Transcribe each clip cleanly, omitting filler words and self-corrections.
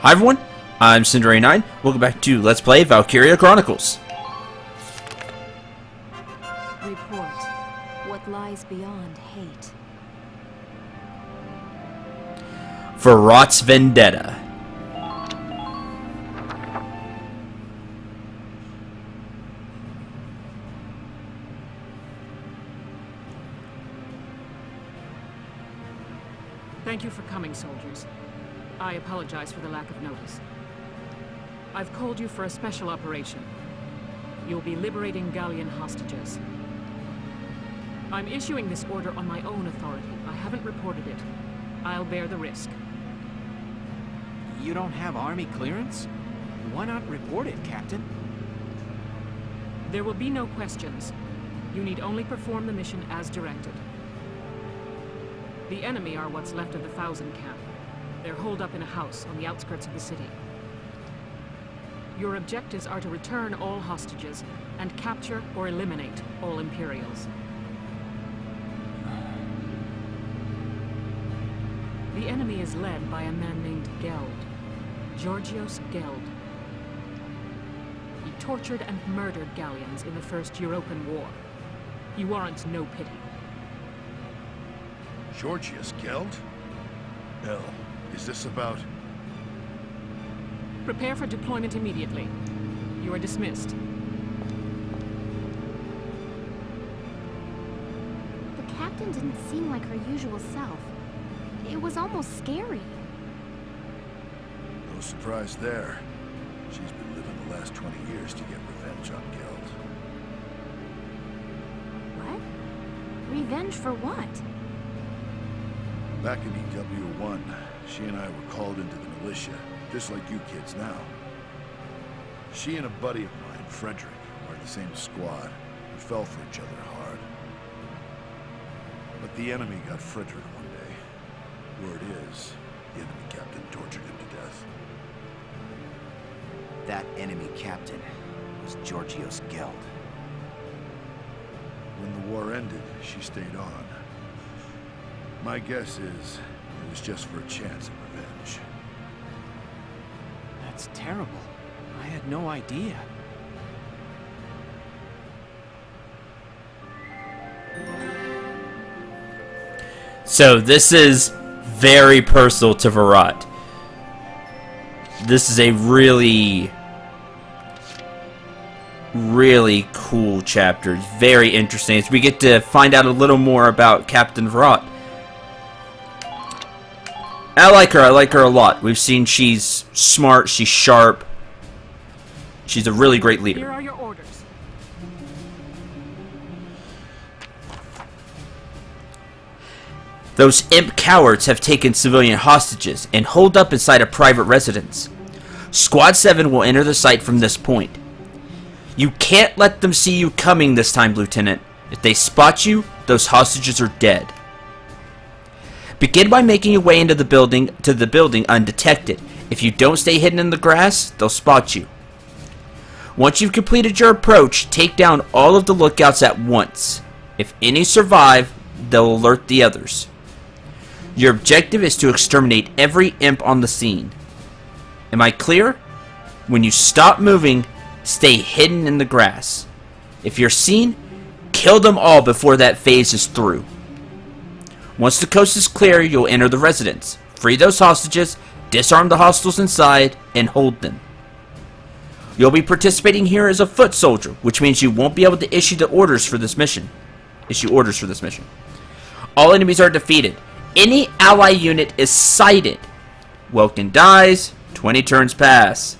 Hi everyone, I'm Cinderay9. Welcome back to Let's Play Valkyria Chronicles. Report what lies beyond hate. Varrot's Vendetta. Thank you for coming, soldiers. I apologize for the lack of notice. I've called you for a special operation. You'll be liberating Gallian hostages. I'm issuing this order on my own authority. I haven't reported it. I'll bear the risk. You don't have army clearance? Why not report it, Captain? There will be no questions. You need only perform the mission as directed. The enemy are what's left of the Thousand Camp. They're holed up in a house on the outskirts of the city. Your objectives are to return all hostages and capture or eliminate all Imperials. The enemy is led by a man named Geld, Georgios Geld. He tortured and murdered Gallians in the First European War. He warrants no pity. Georgios Geld? Hell, is this about... Prepare for deployment immediately. You are dismissed. The captain didn't seem like her usual self. It was almost scary. No surprise there. She's been living the last 20 years to get revenge on Geld. What? Revenge for what? Back in Ep.41, she and I were called into the militia, just like you kids now. She and a buddy of mine, Frederick, were in the same squad. We fell for each other hard. But the enemy got Frederick one day. Word is, the enemy captain tortured him to death. That enemy captain was Georgios Geld. When the war ended, she stayed on. My guess is, it was just for a chance at revenge. That's terrible. I had no idea. So this is very personal to Varrot. This is a really cool chapter. It's very interesting as we get to find out a little more about Captain Varrot. I like her a lot. We've seen she's smart, she's sharp. She's a really great leader. Here are your orders. Those imp cowards have taken civilian hostages and holed up inside a private residence. Squad 7 will enter the site from this point. You can't let them see you coming this time, Lieutenant. If they spot you, those hostages are dead. Begin by making your way into the building undetected. If you don't stay hidden in the grass, they'll spot you. Once you've completed your approach, take down all of the lookouts at once. If any survive, they'll alert the others. Your objective is to exterminate every imp on the scene. Am I clear? When you stop moving, stay hidden in the grass. If you're seen, kill them all before that phase is through. Once the coast is clear, you'll enter the residence. Free those hostages, disarm the hostiles inside, and hold them. You'll be participating here as a foot soldier, which means you won't be able to issue orders for this mission. All enemies are defeated. Any ally unit is sighted. Welkin dies. 20 turns pass.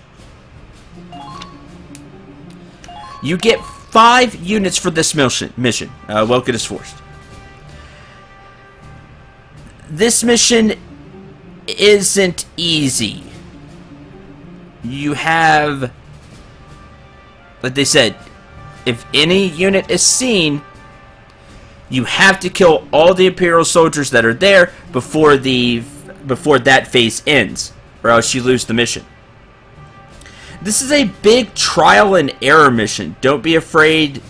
You get 5 units for this mission. Welkin is forced. This mission isn't easy. You have, like they said, if any unit is seen, you have to kill all the Imperial soldiers that are there before that phase ends, or else you lose the mission. This is a big trial and error mission. Don't be afraid.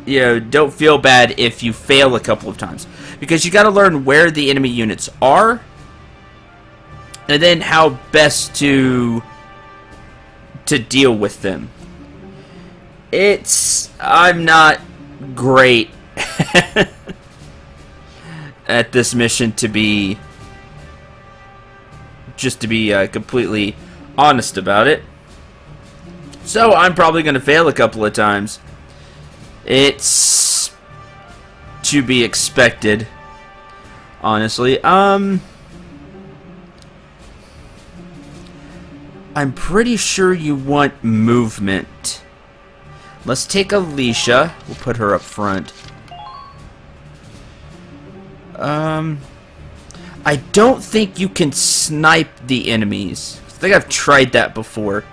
Don't feel bad if you fail a couple of times, because you got to learn where the enemy units are and then how best to deal with them. I'm not great at this mission, to be completely honest about it. So I'm probably going to fail a couple of times. It's to be expected, honestly. I'm pretty sure you want movement. Let's take Alicia. We'll put her up front. I don't think you can snipe the enemies. I think I've tried that before.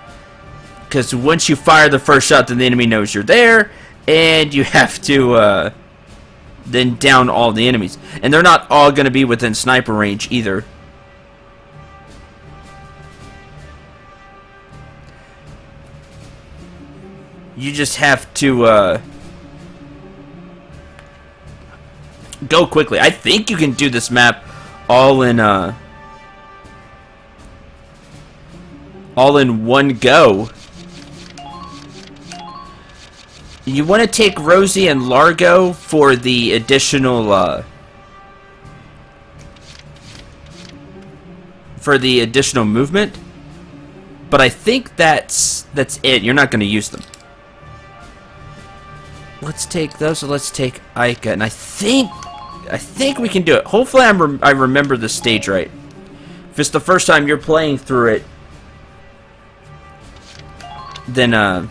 Because once you fire the first shot, then the enemy knows you're there, and you have to then down all the enemies. And they're not all going to be within sniper range either. You just have to go quickly. I think you can do this map all in one go. You want to take Rosie and Largo for the additional movement, but I think that's it. You're not going to use them. Let's take those. So let's take Ica, and I think we can do it. Hopefully, I remember the stage right. If it's the first time you're playing through it, then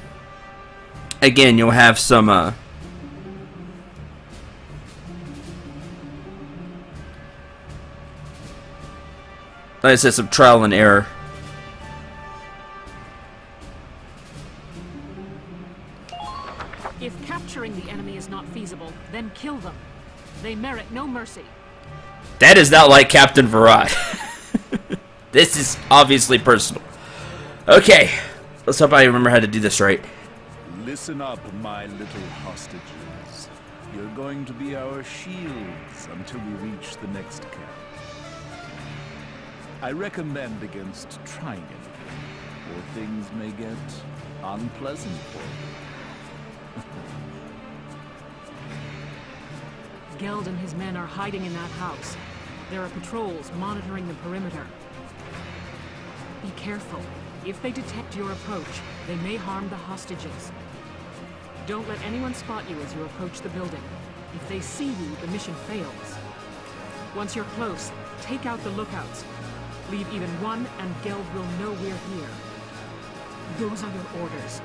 again, you'll have some like I said, some trial and error. If capturing the enemy is not feasible, then kill them. They merit no mercy. That is not like Captain Varrot. This is obviously personal. Okay, let's hope I remember how to do this right. Listen up, my little hostages. You're going to be our shields until we reach the next camp. I recommend against trying it, or things may get unpleasant for you. Geld and his men are hiding in that house. There are patrols monitoring the perimeter. Be careful. If they detect your approach, they may harm the hostages. Don't let anyone spot you as you approach the building. If they see you, the mission fails. Once you're close, take out the lookouts. Leave even one, and Geld will know we're here. Those are your orders.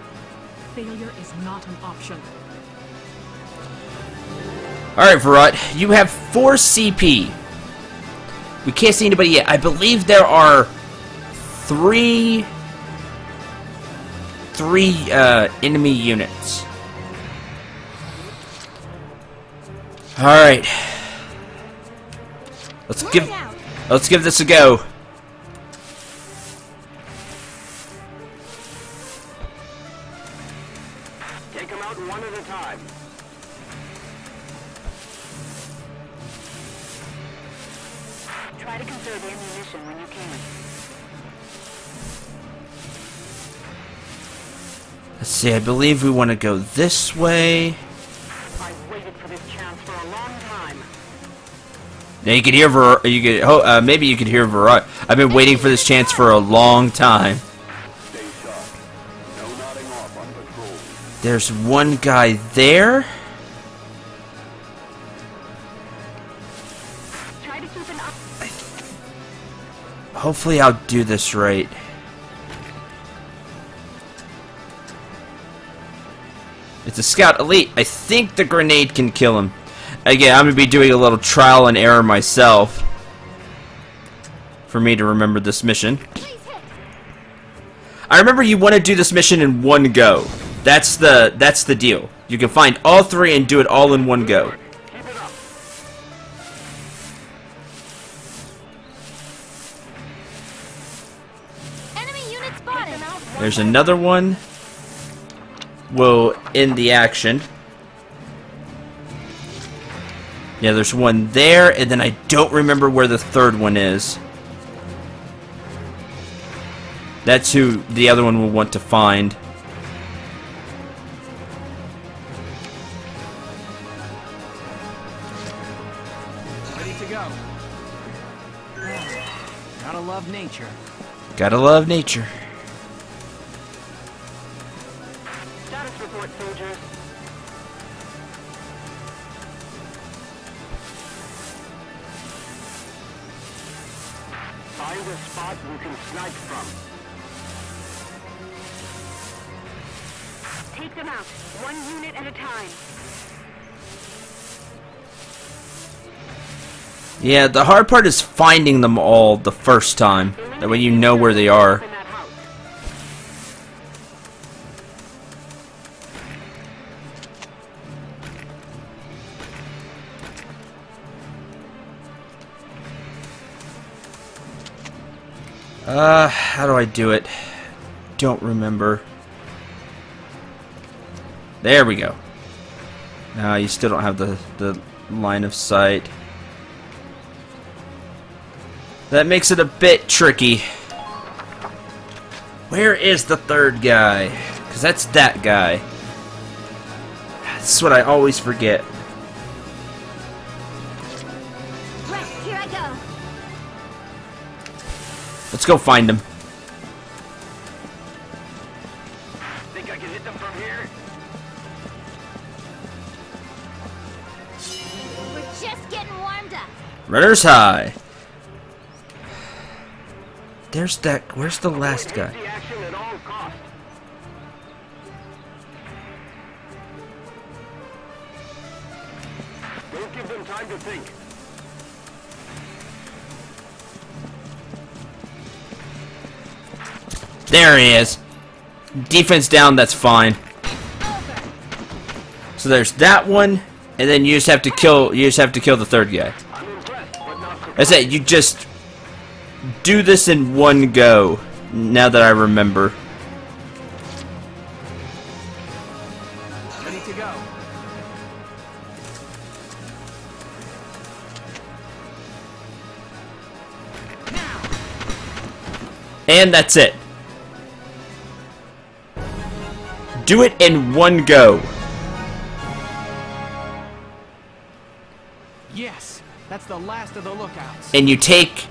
Failure is not an option. Alright, Varrot, you have 4 CP. We can't see anybody yet. I believe there are 3 enemy units. Alright. Let's give this a go. Take them out one at a time. Try to conserve ammunition when you can. Let's see, I believe we want to go this way. I've waited for this chance for a long time. Now you can hear maybe you could hear Varrot. I've been waiting for this chance for a long time. Stay sharp. No nodding off on patrol. There's one guy there. Try to keep an eye. Hopefully I'll do this right. It's a scout elite. I think the grenade can kill him. Again, I'm going to be doing a little trial and error myself for me to remember this mission. I remember you want to do this mission in one go. That's the deal. You can find all 3 and do it all in one go. Keep it up. Enemy unit spotted. There's another one. We'll end the action. Yeah, there's one there, and then I don't remember where the third one is. That's who the other one will want to find. Ready to go. Gotta love nature. Gotta love nature. Status report, soldiers. Find a spot you can snipe from. Take them out, 1 unit at a time. Yeah, the hard part is finding them all the first time. That way you know where they are. In that house. How do I do it? Don't remember. There we go. No, you still don't have the line of sight. That makes it a bit tricky. Where is the third guy? Because that's that guy. That's what I always forget. Right, here I go. Let's go find him. Think I can hit them from here? We're just getting warmed up. Runner's high. There's that. Where's the last guy? The action at all costs. Don't give them time to think. There he is. Defense down. That's fine. So there's that one, and then you just have to kill. You just have to kill the third guy. I'm impressed, but not surprised. That's it. You just do this in one go. Now that I remember. Ready to go. And that's it. Do it in one go. Yes, that's the last of the lookouts. And you take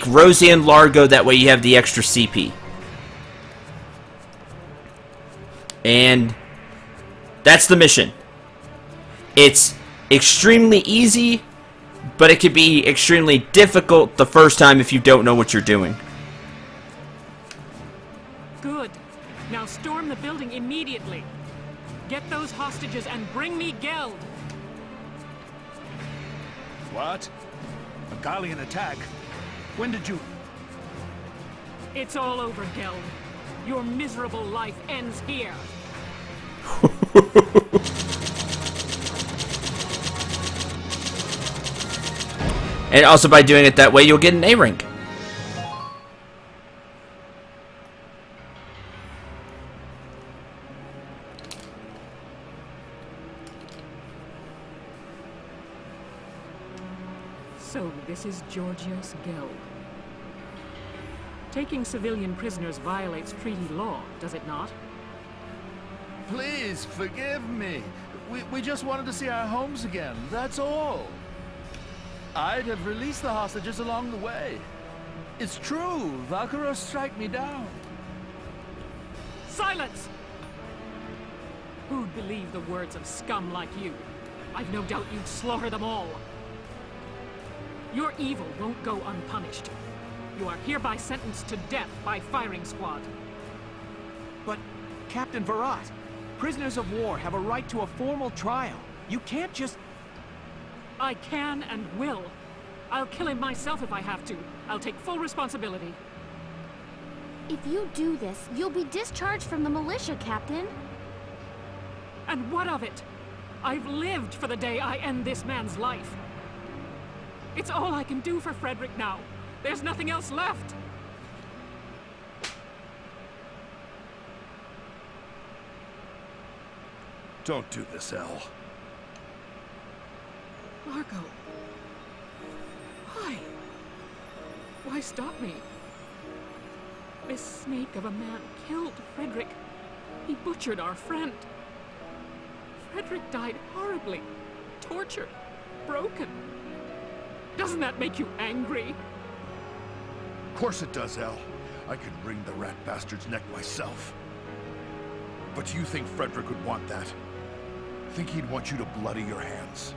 Rosie and Largo, that way you have the extra CP. And that's the mission. It's extremely easy, but it could be extremely difficult the first time if you don't know what you're doing. Good. Now storm the building immediately. Get those hostages and bring me Geld. What? A Gallian attack? When did you... It's all over, Geld. Your miserable life ends here. And also by doing it that way, you'll get an A rank. So, this is Georgios Geld. Taking civilian prisoners violates treaty law, does it not? Please, forgive me. We just wanted to see our homes again, that's all. I'd have released the hostages along the way. It's true, Valkyria strike me down. Silence! Who'd believe the words of scum like you? I've no doubt you'd slaughter them all. Your evil won't go unpunished. You are hereby sentenced to death by firing squad. But, Captain Varrot, prisoners of war have a right to a formal trial. You can't just... I can and will. I'll kill him myself if I have to. I'll take full responsibility. If you do this, you'll be discharged from the militia, Captain. And what of it? I've lived for the day I end this man's life. It's all I can do for Frederick now. There's nothing else left. Don't do this, Elle. Largo. Why? Why stop me? This snake of a man killed Frederick. He butchered our friend. Frederick died horribly, tortured, broken. Doesn't that make you angry? Of course it does, El. I could wring the rat bastard's neck myself. But you think Frederick would want that? Think he'd want you to bloody your hands?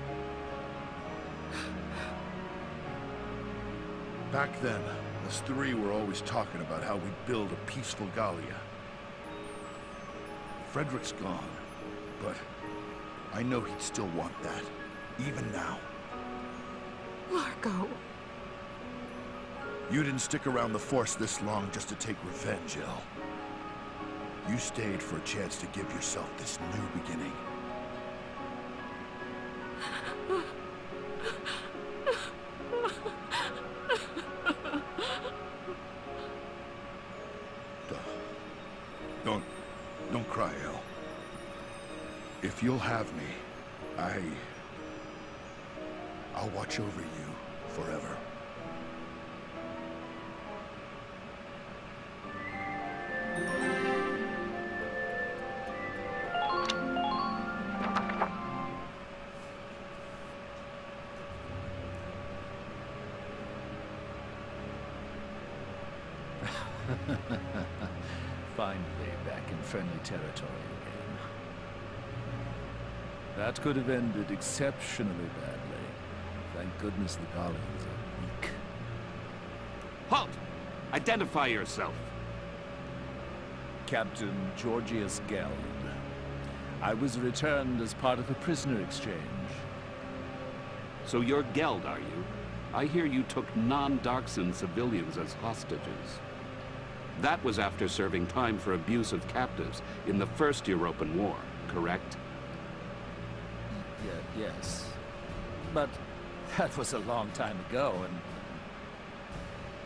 Back then, us three were always talking about how we'd build a peaceful Gallia. Frederick's gone, but I know he'd still want that, even now. Largo. You didn't stick around the Force this long just to take revenge, El. You stayed for a chance to give yourself this new beginning. Don't cry, El. If you'll have me, I'll watch over you forever. Finally back in friendly territory again. That could have ended exceptionally badly. Thank goodness the Gallians are weak. Halt! Identify yourself. Captain Georgius Geld. I was returned as part of a prisoner exchange. So you're Geld, are you? I hear you took non-Darkson civilians as hostages. That was after serving time for abuse of captives in the First European War, correct? Yes. But that was a long time ago, and...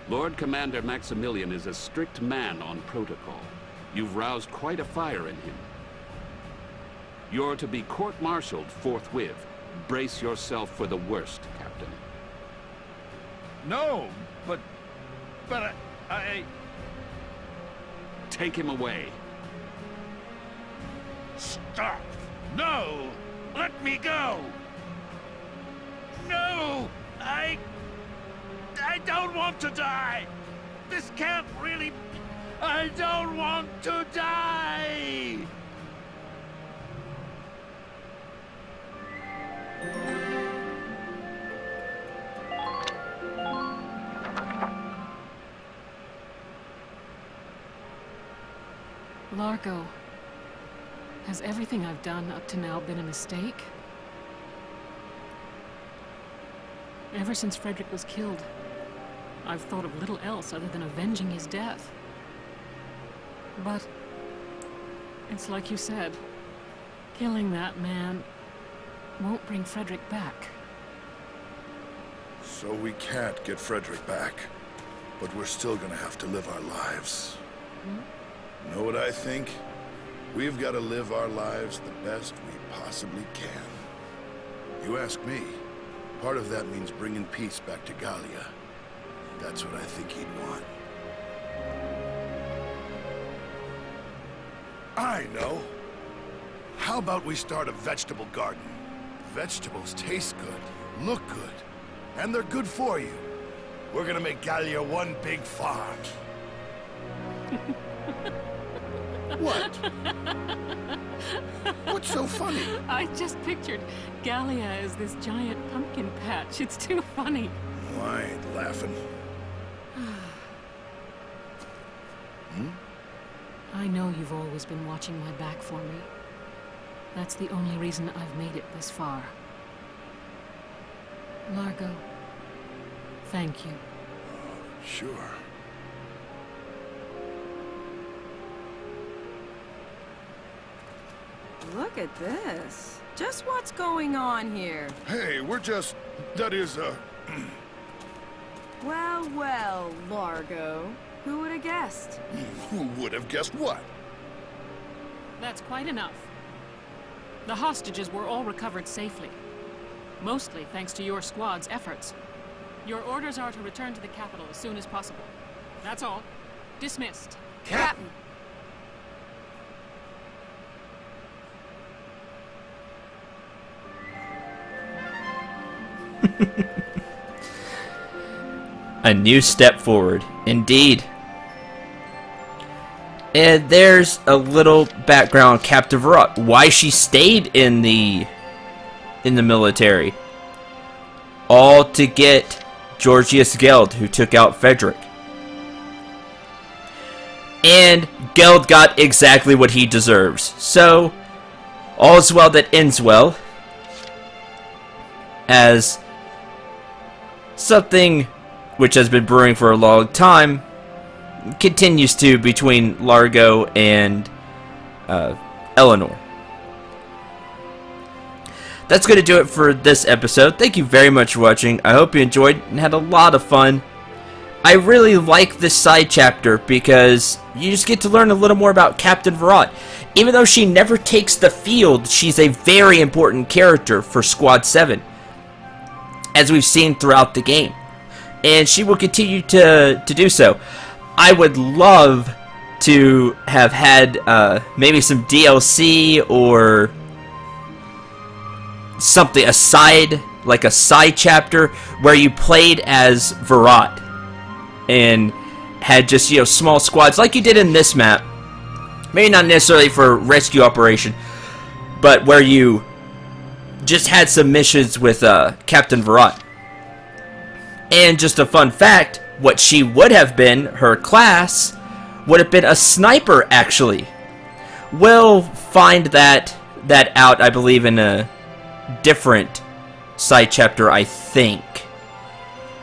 Lord Commander Maximilian is a strict man on protocol. You've roused quite a fire in him. You're to be court-martialed forthwith. Brace yourself for the worst, Captain. No, but I... Take him away. Stop! No! Let me go! No! I don't want to die! This can't really... I don't want to die! Largo, has everything I've done up to now been a mistake? Ever since Frederick was killed, I've thought of little else other than avenging his death. But it's like you said, killing that man won't bring Frederick back. So we can't get Frederick back, but we're still gonna have to live our lives. Know what I think? We've got to live our lives the best we possibly can. You ask me, part of that means bringing peace back to Gallia. That's what I think he'd want. I know. How about we start a vegetable garden? Vegetables taste good, look good, and they're good for you. We're gonna make Gallia one big farm. What? What's so funny? I just pictured Gallia as this giant pumpkin patch. It's too funny. Oh, I ain't laughing. I know you've always been watching my back for me. That's the only reason I've made it this far. Largo, thank you. Sure. Look at this. Just what's going on here? Hey, we're just... that is, Well, well, Largo. Who would have guessed? Who would have guessed what? That's quite enough. The hostages were all recovered safely. Mostly thanks to your squad's efforts. Your orders are to return to the capital as soon as possible. That's all. Dismissed. Captain. A new step forward, indeed. And there's a little background on Captain Varrot, why she stayed in the military. All to get Georgius Geld, who took out Frederick. And Geld got exactly what he deserves. So, all's well that ends well. As something which has been brewing for a long time continues to between Largo and Eleanor. That's going to do it for this episode. Thank you very much for watching. I hope you enjoyed and had a lot of fun. I really like this side chapter because you just get to learn a little more about Captain Varrot. Even though she never takes the field, she's a very important character for Squad 7, as we've seen throughout the game. And she will continue to do so. I would love to have had maybe some DLC or something, like a side chapter where you played as Varrot and had just, small squads like you did in this map. Maybe not necessarily for rescue operation, but where you just had some missions with Captain Varrot. And just a fun fact, what she would have been, her class, would have been a sniper, actually. We'll find that out, I believe, in a different side chapter, I think.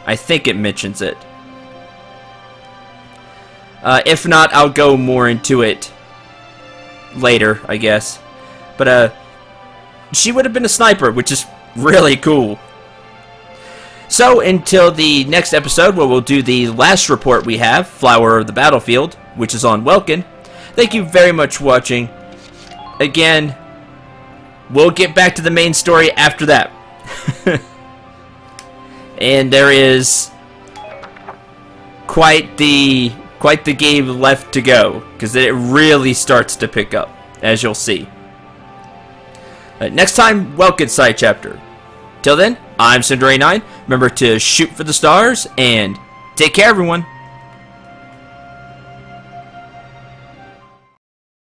I think it mentions it. If not, I'll go more into it later, I guess. But, she would have been a sniper, which is really cool. So, until the next episode, where we'll do the last report we have, Flower of the Battlefield, which is on Welkin. Thank you very much for watching. Again, we'll get back to the main story after that. And there is quite the game left to go, because it really starts to pick up, as you'll see. Next time, Welkin side chapter. Till then, I'm Cinderay9. Remember to shoot for the stars, and take care, everyone.